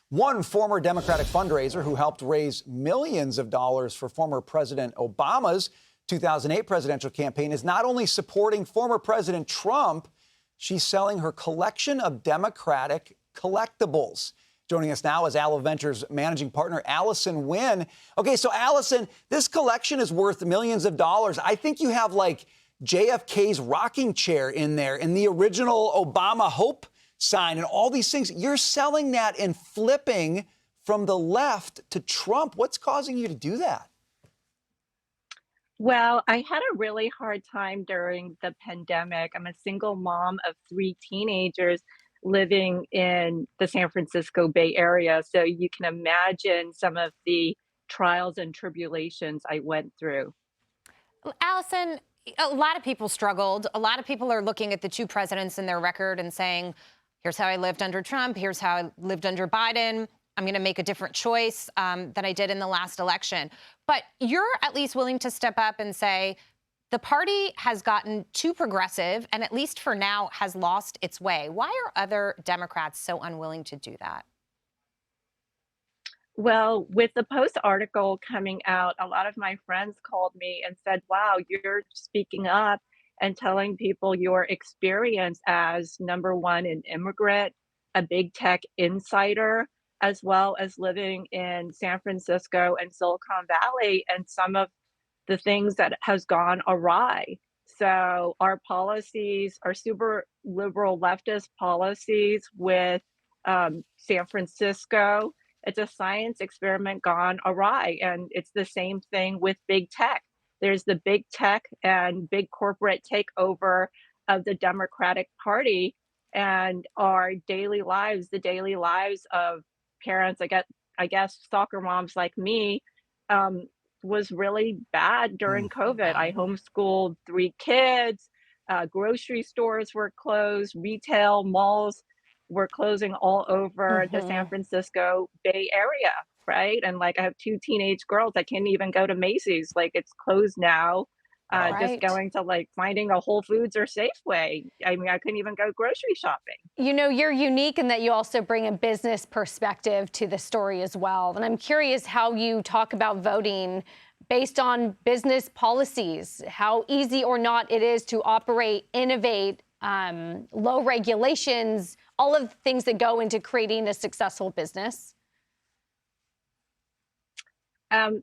One former Democratic fundraiser who helped raise millions of dollars for former President Obama's 2008 presidential campaign is not only supporting former President Trump, she's selling her collection of Democratic collectibles. Joining us now is Allo Ventures managing partner Allison Huynh. Okay, so Allison, this collection is worth millions of dollars. I think you have like JFK's rocking chair in there and the original Obama Hope sign and all these things. You're selling that and flipping from the left to Trump. What's causing you to do that? Well, I had a really hard time during the pandemic. I'm a single mom of 3 teenagers living in the San Francisco Bay Area, so you can imagine some of the trials and tribulations I went through. Allison, a lot of people struggled. A lot of people are looking at the two presidents and their record and saying, here's how I lived under Trump, here's how I lived under Biden. I'm going to make a different choice than I did in the last election. But you're at least willing to step up and say, the party has gotten too progressive and at least for now has lost its way. Why are other Democrats so unwilling to do that? Well, with the Post article coming out, a lot of my friends called me and said, wow, you're speaking up and telling people your experience as number one, an immigrant, a big tech insider, as well as living in San Francisco and Silicon Valley and some of the things that has gone awry. So our policies, our super liberal leftist policies with San Francisco, it's a science experiment gone awry. And it's the same thing with big tech. There's the big tech and big corporate takeover of the Democratic Party and our daily lives, the daily lives of parents, I guess soccer moms like me, was really bad during COVID. I homeschooled 3 kids, grocery stores were closed, retail malls were closing all over the San Francisco Bay Area, right? And like I have 2 teenage girls that can't even go to Macy's, like it's closed now. Just Right. going to like finding a Whole Foods or Safeway. I mean, I couldn't even go grocery shopping. You know, you're unique in that you also bring a business perspective to the story as well. And I'm curious how you talk about voting based on business policies, how easy or not it is to operate, innovate, low regulations, all of the things that go into creating a successful business. Um,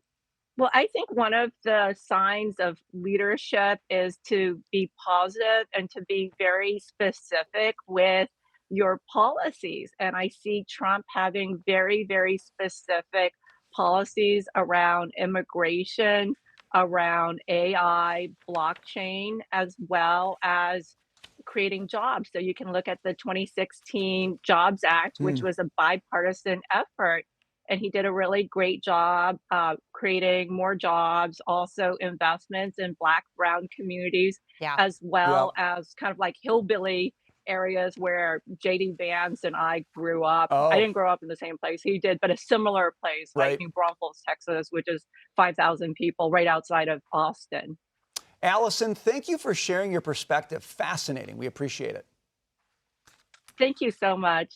Well, I think one of the signs of leadership is to be positive and to be very specific with your policies. And I see Trump having very, very specific policies around immigration, around AI, blockchain, as well as creating jobs. So you can look at the 2016 Jobs Act, which was a bipartisan effort, and he did a really great job creating more jobs, also investments in Black, brown communities, Yeah. as Yeah. well as kind of like hillbilly areas where JD Vance and I grew up. I Oh, didn't grow up in the same place he did, but a similar place, like right. New Braunfels, Texas, which is 5,000 people right outside of Austin. Allison, thank you for sharing your perspective. Fascinating. We appreciate it. Thank you so much.